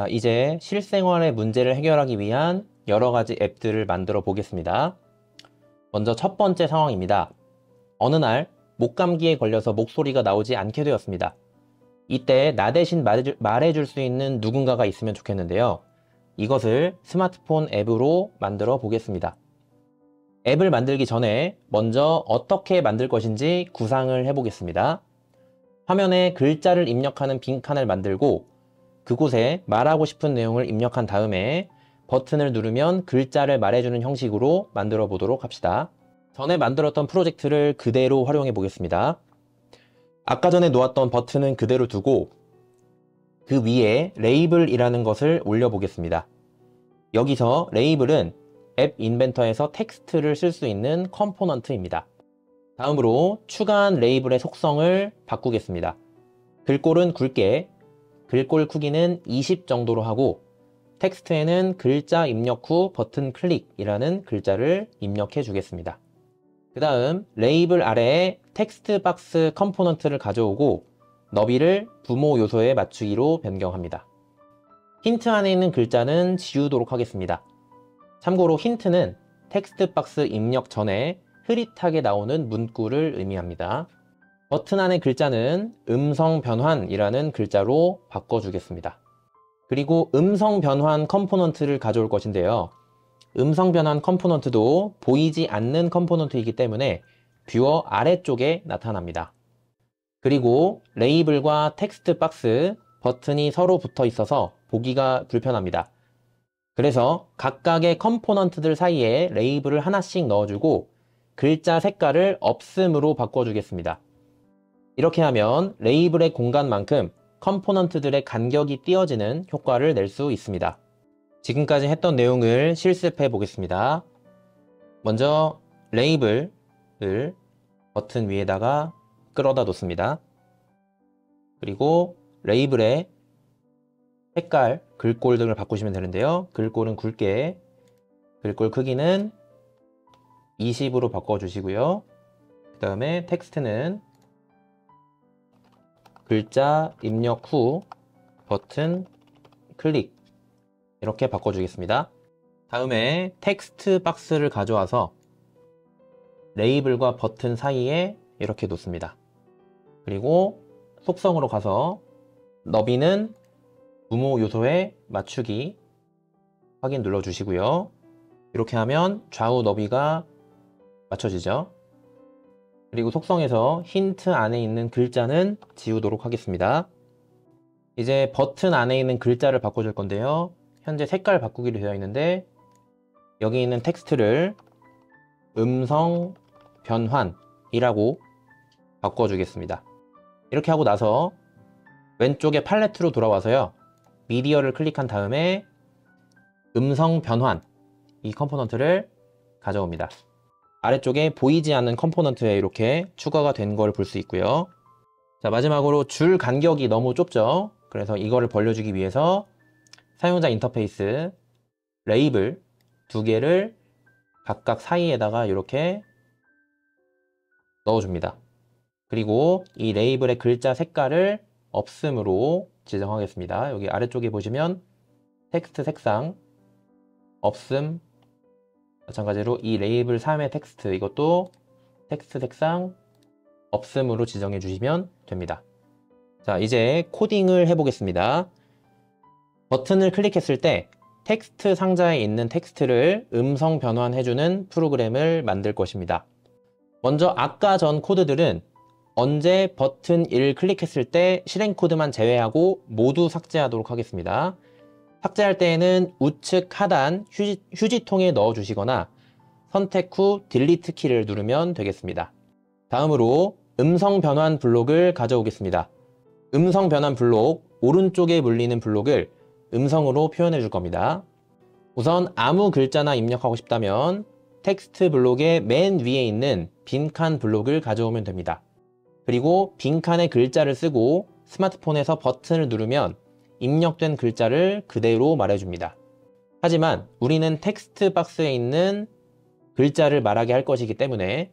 자, 이제 실생활의 문제를 해결하기 위한 여러 가지 앱들을 만들어 보겠습니다. 먼저 첫 번째 상황입니다. 어느 날 목감기에 걸려서 목소리가 나오지 않게 되었습니다. 이때 나 대신 말해줄 수 있는 누군가가 있으면 좋겠는데요. 이것을 스마트폰 앱으로 만들어 보겠습니다. 앱을 만들기 전에 먼저 어떻게 만들 것인지 구상을 해보겠습니다. 화면에 글자를 입력하는 빈칸을 만들고 그곳에 말하고 싶은 내용을 입력한 다음에 버튼을 누르면 글자를 말해주는 형식으로 만들어 보도록 합시다. 전에 만들었던 프로젝트를 그대로 활용해 보겠습니다. 아까 전에 놓았던 버튼은 그대로 두고 그 위에 레이블이라는 것을 올려 보겠습니다. 여기서 레이블은 앱 인벤터에서 텍스트를 쓸 수 있는 컴포넌트입니다. 다음으로 추가한 레이블의 속성을 바꾸겠습니다. 글꼴은 굵게, 글꼴 크기는 20 정도로 하고 텍스트에는 글자 입력 후 버튼 클릭이라는 글자를 입력해 주겠습니다. 그 다음 레이블 아래에 텍스트 박스 컴포넌트를 가져오고 너비를 부모 요소에 맞추기로 변경합니다. 힌트 안에 있는 글자는 지우도록 하겠습니다. 참고로 힌트는 텍스트 박스 입력 전에 흐릿하게 나오는 문구를 의미합니다. 버튼 안의 글자는 음성 변환이라는 글자로 바꿔주겠습니다. 그리고 음성 변환 컴포넌트를 가져올 것인데요. 음성 변환 컴포넌트도 보이지 않는 컴포넌트이기 때문에 뷰어 아래쪽에 나타납니다. 그리고 레이블과 텍스트 박스, 버튼이 서로 붙어 있어서 보기가 불편합니다. 그래서 각각의 컴포넌트들 사이에 레이블을 하나씩 넣어주고 글자 색깔을 없음으로 바꿔주겠습니다. 이렇게 하면 레이블의 공간만큼 컴포넌트들의 간격이 띄어지는 효과를 낼 수 있습니다. 지금까지 했던 내용을 실습해 보겠습니다. 먼저 레이블을 버튼 위에다가 끌어다 놓습니다. 그리고 레이블의 색깔, 글꼴 등을 바꾸시면 되는데요. 글꼴은 굵게, 글꼴 크기는 20으로 바꿔주시고요. 그 다음에 텍스트는 글자 입력 후 버튼 클릭 이렇게 바꿔주겠습니다. 다음에 텍스트 박스를 가져와서 레이블과 버튼 사이에 이렇게 놓습니다. 그리고 속성으로 가서 너비는 부모 요소에 맞추기 확인 눌러주시고요. 이렇게 하면 좌우 너비가 맞춰지죠. 그리고 속성에서 힌트 안에 있는 글자는 지우도록 하겠습니다. 이제 버튼 안에 있는 글자를 바꿔줄 건데요. 현재 색깔 바꾸기로 되어 있는데 여기 있는 텍스트를 음성 변환이라고 바꿔주겠습니다. 이렇게 하고 나서 왼쪽에 팔레트로 돌아와서요. 미디어를 클릭한 다음에 음성 변환 이 컴포넌트를 가져옵니다. 아래쪽에 보이지 않는 컴포넌트에 이렇게 추가가 된 걸 볼 수 있고요. 자, 마지막으로 줄 간격이 너무 좁죠. 그래서 이거를 벌려주기 위해서 사용자 인터페이스 레이블 두 개를 각각 사이에다가 이렇게 넣어줍니다. 그리고 이 레이블의 글자 색깔을 없음으로 지정하겠습니다. 여기 아래쪽에 보시면 텍스트 색상 없음, 마찬가지로 이 레이블 3의 텍스트 이것도 텍스트 색상 없음으로 지정해 주시면 됩니다. 자, 이제 코딩을 해보겠습니다. 버튼을 클릭했을 때 텍스트 상자에 있는 텍스트를 음성 변환해주는 프로그램을 만들 것입니다. 먼저 아까 전 코드들은 언제 버튼 1을 클릭했을 때 실행 코드만 제외하고 모두 삭제하도록 하겠습니다. 삭제할 때에는 우측 하단 휴지통에 넣어 주시거나 선택 후 딜리트 키를 누르면 되겠습니다. 다음으로 음성 변환 블록을 가져오겠습니다. 음성 변환 블록 오른쪽에 물리는 블록을 음성으로 표현해 줄 겁니다. 우선 아무 글자나 입력하고 싶다면 텍스트 블록의 맨 위에 있는 빈칸 블록을 가져오면 됩니다. 그리고 빈칸에 글자를 쓰고 스마트폰에서 버튼을 누르면 입력된 글자를 그대로 말해줍니다. 하지만 우리는 텍스트 박스에 있는 글자를 말하게 할 것이기 때문에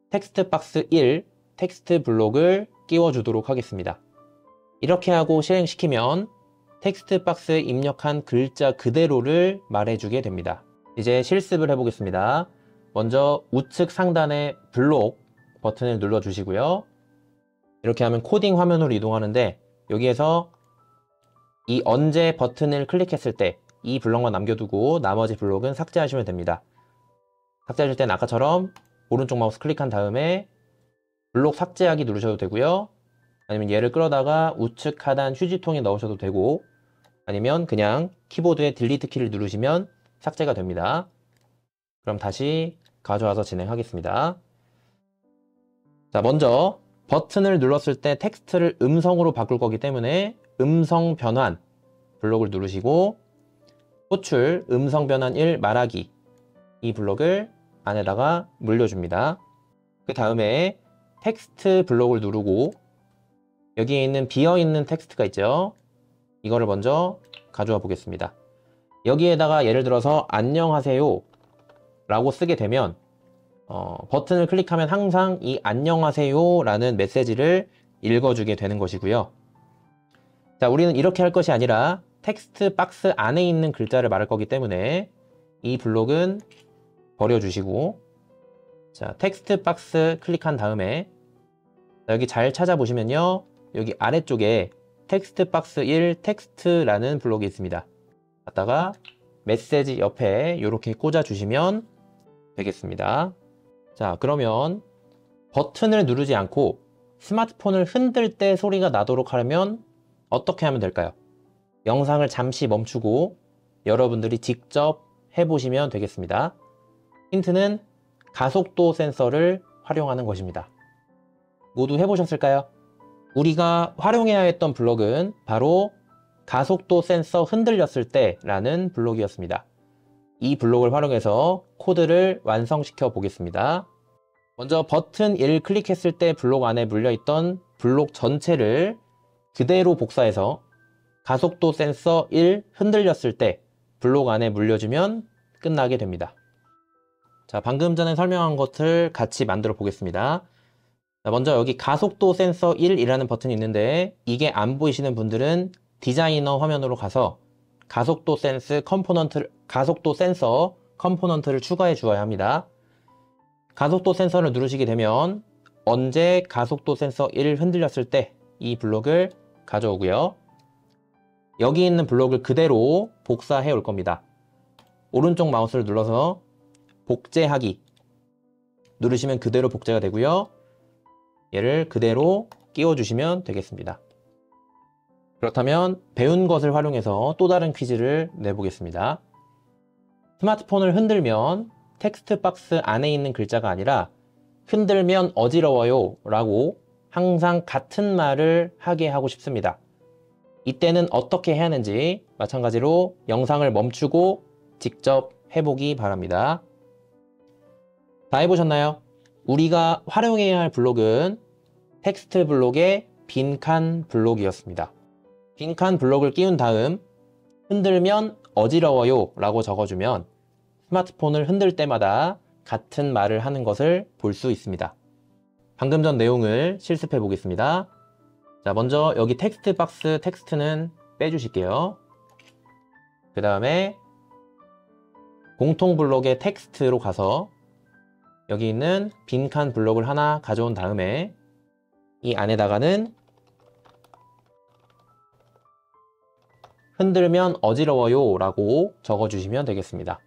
텍스트 박스 1 텍스트 블록을 끼워주도록 하겠습니다. 이렇게 하고 실행시키면 텍스트 박스에 입력한 글자 그대로를 말해주게 됩니다. 이제 실습을 해보겠습니다. 먼저 우측 상단의 블록 버튼을 눌러주시고요. 이렇게 하면 코딩 화면으로 이동하는데, 여기에서 이 언제 버튼을 클릭했을 때 이 블록만 남겨두고 나머지 블록은 삭제하시면 됩니다. 삭제하실 때는 아까처럼 오른쪽 마우스 클릭한 다음에 블록 삭제하기 누르셔도 되고요. 아니면 얘를 끌어다가 우측 하단 휴지통에 넣으셔도 되고, 아니면 그냥 키보드의 딜리트 키를 누르시면 삭제가 됩니다. 그럼 다시 가져와서 진행하겠습니다. 자, 먼저 버튼을 눌렀을 때 텍스트를 음성으로 바꿀 거기 때문에 음성 변환 블록을 누르시고, 호출 음성 변환 1 말하기 이 블록을 안에다가 물려줍니다. 그 다음에 텍스트 블록을 누르고, 여기에 있는 비어있는 텍스트가 있죠. 이거를 먼저 가져와 보겠습니다. 여기에다가 예를 들어서 안녕하세요 라고 쓰게 되면 버튼을 클릭하면 항상 이 안녕하세요 라는 메시지를 읽어주게 되는 것이고요. 자, 우리는 이렇게 할 것이 아니라 텍스트 박스 안에 있는 글자를 말할 거기 때문에 이 블록은 버려주시고, 자, 텍스트 박스 클릭한 다음에 여기 잘 찾아보시면요, 여기 아래쪽에 텍스트 박스 1 텍스트라는 블록이 있습니다. 갖다가 메시지 옆에 이렇게 꽂아 주시면 되겠습니다. 자, 그러면 버튼을 누르지 않고 스마트폰을 흔들 때 소리가 나도록 하려면 어떻게 하면 될까요? 영상을 잠시 멈추고 여러분들이 직접 해보시면 되겠습니다. 힌트는 가속도 센서를 활용하는 것입니다. 모두 해보셨을까요? 우리가 활용해야 했던 블록은 바로 가속도 센서 흔들렸을 때 라는 블록이었습니다. 이 블록을 활용해서 코드를 완성시켜 보겠습니다. 먼저 버튼 1 클릭했을 때 블록 안에 물려있던 블록 전체를 그대로 복사해서 가속도 센서 1 흔들렸을 때 블록 안에 물려주면 끝나게 됩니다. 자, 방금 전에 설명한 것을 같이 만들어 보겠습니다. 자, 먼저 여기 가속도 센서 1이라는 버튼이 있는데, 이게 안 보이시는 분들은 디자이너 화면으로 가서 가속도 센서 컴포넌트를 추가해 주어야 합니다. 가속도 센서를 누르시게 되면 언제 가속도 센서 1 흔들렸을 때 이 블록을 가져오고요. 여기 있는 블록을 그대로 복사해 올 겁니다. 오른쪽 마우스를 눌러서 복제하기 누르시면 그대로 복제가 되고요. 얘를 그대로 끼워 주시면 되겠습니다. 그렇다면 배운 것을 활용해서 또 다른 퀴즈를 내보겠습니다. 스마트폰을 흔들면 텍스트 박스 안에 있는 글자가 아니라 흔들면 어지러워요 라고 항상 같은 말을 하게 하고 싶습니다. 이때는 어떻게 해야 하는지 마찬가지로 영상을 멈추고 직접 해보기 바랍니다. 다 해보셨나요? 우리가 활용해야 할 블록은 텍스트 블록의 빈칸 블록이었습니다. 빈칸 블록을 끼운 다음 흔들면 어지러워요 라고 적어주면 스마트폰을 흔들 때마다 같은 말을 하는 것을 볼 수 있습니다. 방금 전 내용을 실습해 보겠습니다. 자, 먼저 여기 텍스트 박스 텍스트는 빼주실게요. 그 다음에 공통 블록의 텍스트로 가서 여기 있는 빈칸 블록을 하나 가져온 다음에 이 안에다가는 흔들면 어지러워요 라고 적어주시면 되겠습니다.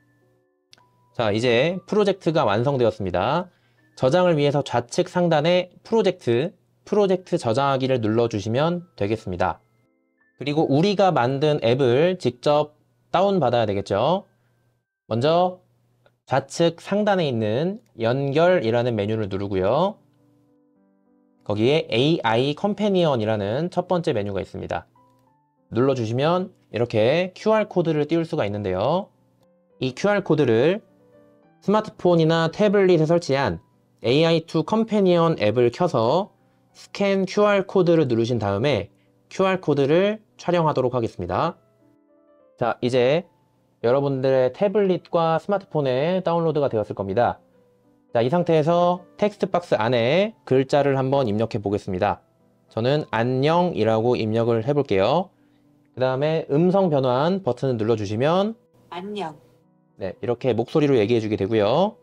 자, 이제 프로젝트가 완성되었습니다. 저장을 위해서 좌측 상단에 프로젝트 저장하기를 눌러주시면 되겠습니다. 그리고 우리가 만든 앱을 직접 다운받아야 되겠죠. 먼저 좌측 상단에 있는 연결이라는 메뉴를 누르고요. 거기에 AI 컴패니언이라는 첫 번째 메뉴가 있습니다. 눌러주시면 이렇게 QR코드를 띄울 수가 있는데요. 이 QR코드를 스마트폰이나 태블릿에 설치한 AI2 컴패니언 앱을 켜서 스캔 QR코드를 누르신 다음에 QR코드를 촬영하도록 하겠습니다. 자, 이제 여러분들의 태블릿과 스마트폰에 다운로드가 되었을 겁니다. 자, 이 상태에서 텍스트 박스 안에 글자를 한번 입력해 보겠습니다. 저는 안녕이라고 입력을 해 볼게요. 그 다음에 음성 변환 버튼을 눌러주시면 안녕. 네, 이렇게 목소리로 얘기해주게 되고요.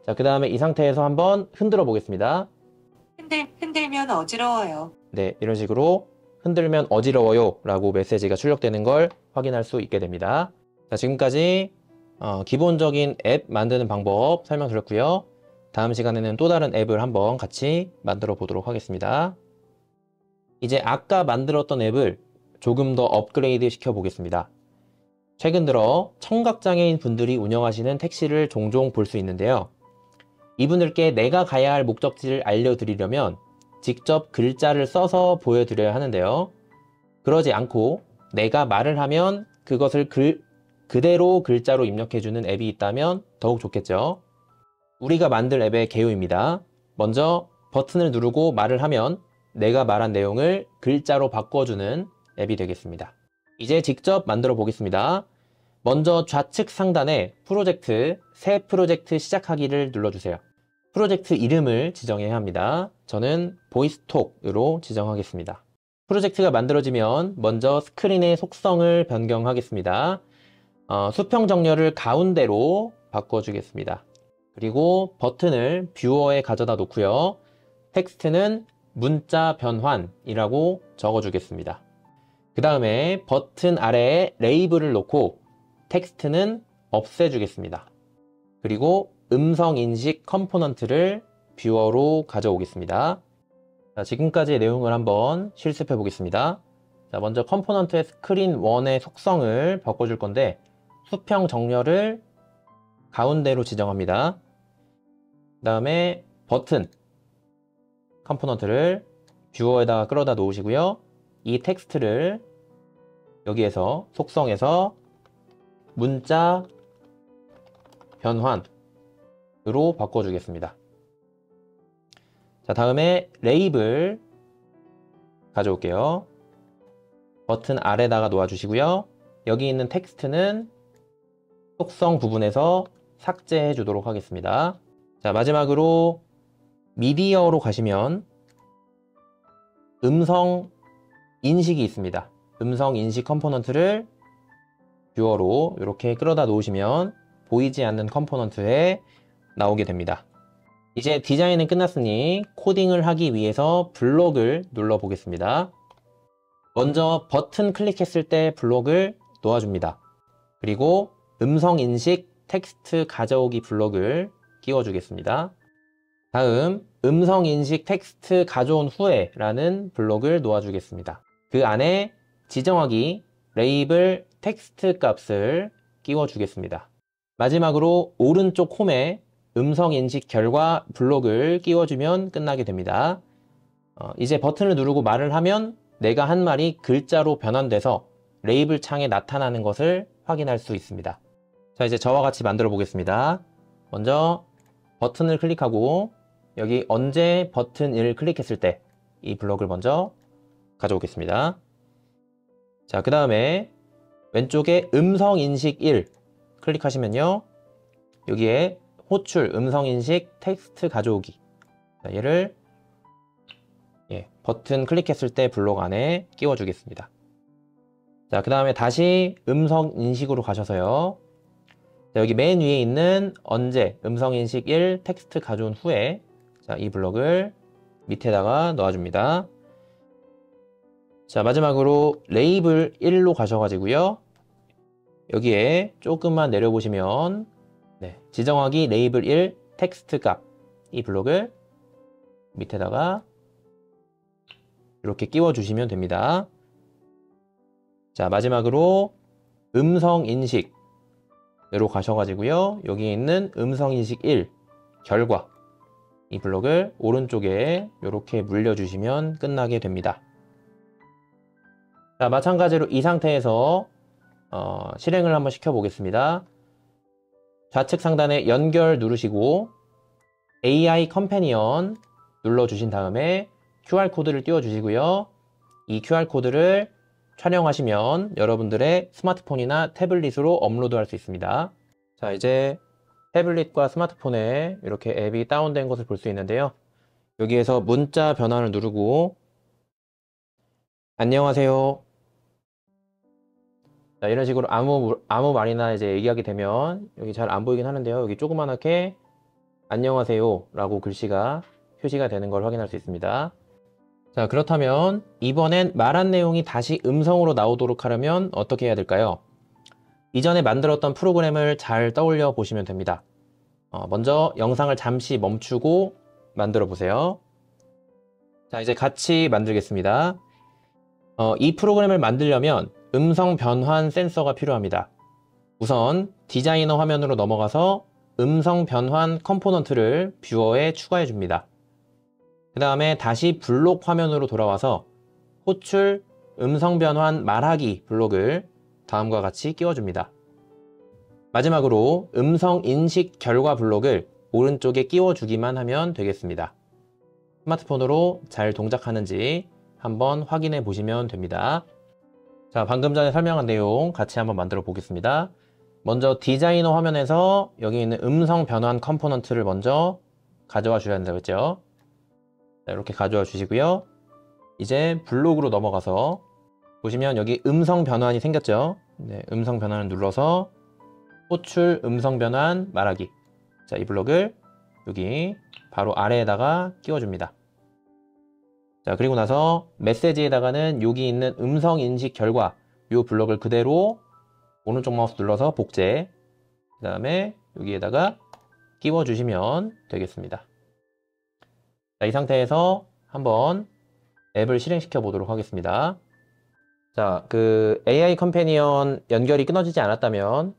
자, 그 다음에 이 상태에서 한번 흔들어 보겠습니다. 흔들면 어지러워요. 네, 이런 식으로 흔들면 어지러워요 라고 메시지가 출력되는 걸 확인할 수 있게 됩니다. 자, 지금까지 기본적인 앱 만드는 방법 설명드렸고요. 다음 시간에는 또 다른 앱을 한번 같이 만들어 보도록 하겠습니다. 이제 아까 만들었던 앱을 조금 더 업그레이드 시켜 보겠습니다. 최근 들어 청각장애인 분들이 운영하시는 택시를 종종 볼 수 있는데요. 이분들께 내가 가야 할 목적지를 알려드리려면 직접 글자를 써서 보여드려야 하는데요. 그러지 않고 내가 말을 하면 그것을 그대로 글자로 입력해주는 앱이 있다면 더욱 좋겠죠. 우리가 만들 앱의 개요입니다. 먼저 버튼을 누르고 말을 하면 내가 말한 내용을 글자로 바꿔주는 앱이 되겠습니다. 이제 직접 만들어 보겠습니다. 먼저 좌측 상단에 프로젝트, 새 프로젝트 시작하기를 눌러주세요. 프로젝트 이름을 지정해야 합니다. 저는 보이스톡으로 지정하겠습니다. 프로젝트가 만들어지면 먼저 스크린의 속성을 변경하겠습니다. 수평 정렬을 가운데로 바꿔주겠습니다. 그리고 버튼을 뷰어에 가져다 놓고요. 텍스트는 문자 변환이라고 적어주겠습니다. 그 다음에 버튼 아래에 레이블을 놓고 텍스트는 없애주겠습니다. 그리고 음성 인식 컴포넌트를 뷰어로 가져오겠습니다. 자, 지금까지의 내용을 한번 실습해 보겠습니다. 자, 먼저 컴포넌트의 스크린 1의 속성을 바꿔줄 건데 수평 정렬을 가운데로 지정합니다. 그 다음에 버튼 컴포넌트를 뷰어에다가 끌어다 놓으시고요. 이 텍스트를 여기에서 속성에서 문자 변환으로 바꿔주겠습니다. 자, 다음에 레이블 가져올게요. 버튼 아래다가 놓아주시고요. 여기 있는 텍스트는 속성 부분에서 삭제해 주도록 하겠습니다. 자, 마지막으로 미디어로 가시면 음성 인식이 있습니다. 음성 인식 컴포넌트를 뷰어로 이렇게 끌어다 놓으시면 보이지 않는 컴포넌트에 나오게 됩니다. 이제 디자인은 끝났으니 코딩을 하기 위해서 블록을 눌러 보겠습니다. 먼저 버튼 클릭했을 때 블록을 놓아줍니다. 그리고 음성 인식 텍스트 가져오기 블록을 끼워주겠습니다. 다음 음성 인식 텍스트 가져온 후에 라는 블록을 놓아주겠습니다. 그 안에 지정하기 레이블 텍스트 값을 끼워주겠습니다. 마지막으로 오른쪽 홈에 음성 인식 결과 블록을 끼워주면 끝나게 됩니다. 이제 버튼을 누르고 말을 하면 내가 한 말이 글자로 변환돼서 레이블 창에 나타나는 것을 확인할 수 있습니다. 자, 이제 저와 같이 만들어 보겠습니다. 먼저 버튼을 클릭하고 여기 언제 버튼 1을 클릭했을 때 이 블록을 먼저 가져오겠습니다. 자, 그 다음에 왼쪽에 음성 인식 1 클릭하시면요. 여기에 호출 음성 인식 텍스트 가져오기. 자, 얘를 버튼 클릭했을 때 블록 안에 끼워 주겠습니다. 자, 그 다음에 다시 음성 인식으로 가셔서요. 자, 여기 맨 위에 있는 언제 음성 인식 1 텍스트 가져온 후에 자, 이 블록을 밑에다가 넣어줍니다. 자, 마지막으로 레이블 1로 가셔가지고요. 여기에 조금만 내려보시면 지정하기 레이블 1 텍스트 값 이 블록을 밑에다가 이렇게 끼워 주시면 됩니다. 자, 마지막으로 음성 인식으로 가셔가지고요. 여기 있는 음성 인식 1 결과 이 블록을 오른쪽에 이렇게 물려주시면 끝나게 됩니다. 자, 마찬가지로 이 상태에서 실행을 한번 시켜 보겠습니다. 좌측 상단에 연결 누르시고 AI 컴패니언 눌러주신 다음에 QR코드를 띄워주시고요. 이 QR코드를 촬영하시면 여러분들의 스마트폰이나 태블릿으로 업로드할 수 있습니다. 자, 이제 태블릿과 스마트폰에 이렇게 앱이 다운된 것을 볼 수 있는데요. 여기에서 문자 변환을 누르고 안녕하세요. 자, 이런 식으로 아무 말이나 이제 얘기하게 되면 여기 잘 안 보이긴 하는데요. 여기 조그맣게 안녕하세요 라고 글씨가 표시가 되는 걸 확인할 수 있습니다. 자, 그렇다면 이번엔 말한 내용이 다시 음성으로 나오도록 하려면 어떻게 해야 될까요? 이전에 만들었던 프로그램을 잘 떠올려 보시면 됩니다. 먼저 영상을 잠시 멈추고 만들어 보세요. 자, 이제 같이 만들겠습니다. 이 프로그램을 만들려면 음성 변환 센서가 필요합니다. 우선 디자이너 화면으로 넘어가서 음성 변환 컴포넌트를 뷰어에 추가해 줍니다. 그 다음에 다시 블록 화면으로 돌아와서 호출 음성 변환 말하기 블록을 다음과 같이 끼워줍니다. 마지막으로 음성 인식 결과 블록을 오른쪽에 끼워주기만 하면 되겠습니다. 스마트폰으로 잘 동작하는지 한번 확인해 보시면 됩니다. 자, 방금 전에 설명한 내용 같이 한번 만들어 보겠습니다. 먼저 디자이너 화면에서 여기 있는 음성 변환 컴포넌트를 먼저 가져와 주셔야 된다고 했죠. 자, 이렇게 가져와 주시고요. 이제 블록으로 넘어가서 보시면 여기 음성 변환이 생겼죠. 네, 음성 변환을 눌러서 호출 음성 변환 말하기. 자, 이 블록을 여기 바로 아래에다가 끼워줍니다. 자, 그리고 나서 메시지에다가는 여기 있는 음성 인식 결과 이 블록을 그대로 오른쪽 마우스 눌러서 복제, 그 다음에 여기에다가 끼워주시면 되겠습니다. 자, 이 상태에서 한번 앱을 실행시켜 보도록 하겠습니다. 자, 그 AI 컴패니언 연결이 끊어지지 않았다면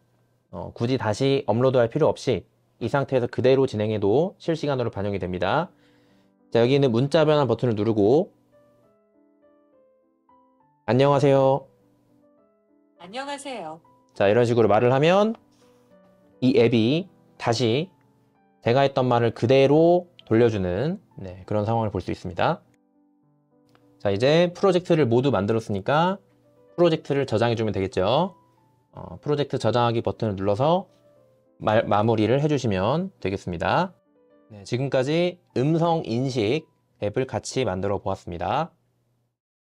굳이 다시 업로드할 필요 없이 이 상태에서 그대로 진행해도 실시간으로 반영이 됩니다. 자, 여기 있는 문자 변환 버튼을 누르고 안녕하세요. 안녕하세요. 자, 이런 식으로 말을 하면 이 앱이 다시 제가 했던 말을 그대로 돌려주는 그런 상황을 볼 수 있습니다. 자, 이제 프로젝트를 모두 만들었으니까 프로젝트를 저장해 주면 되겠죠. 프로젝트 저장하기 버튼을 눌러서 마무리를 해주시면 되겠습니다. 네, 지금까지 음성 인식 앱을 같이 만들어 보았습니다.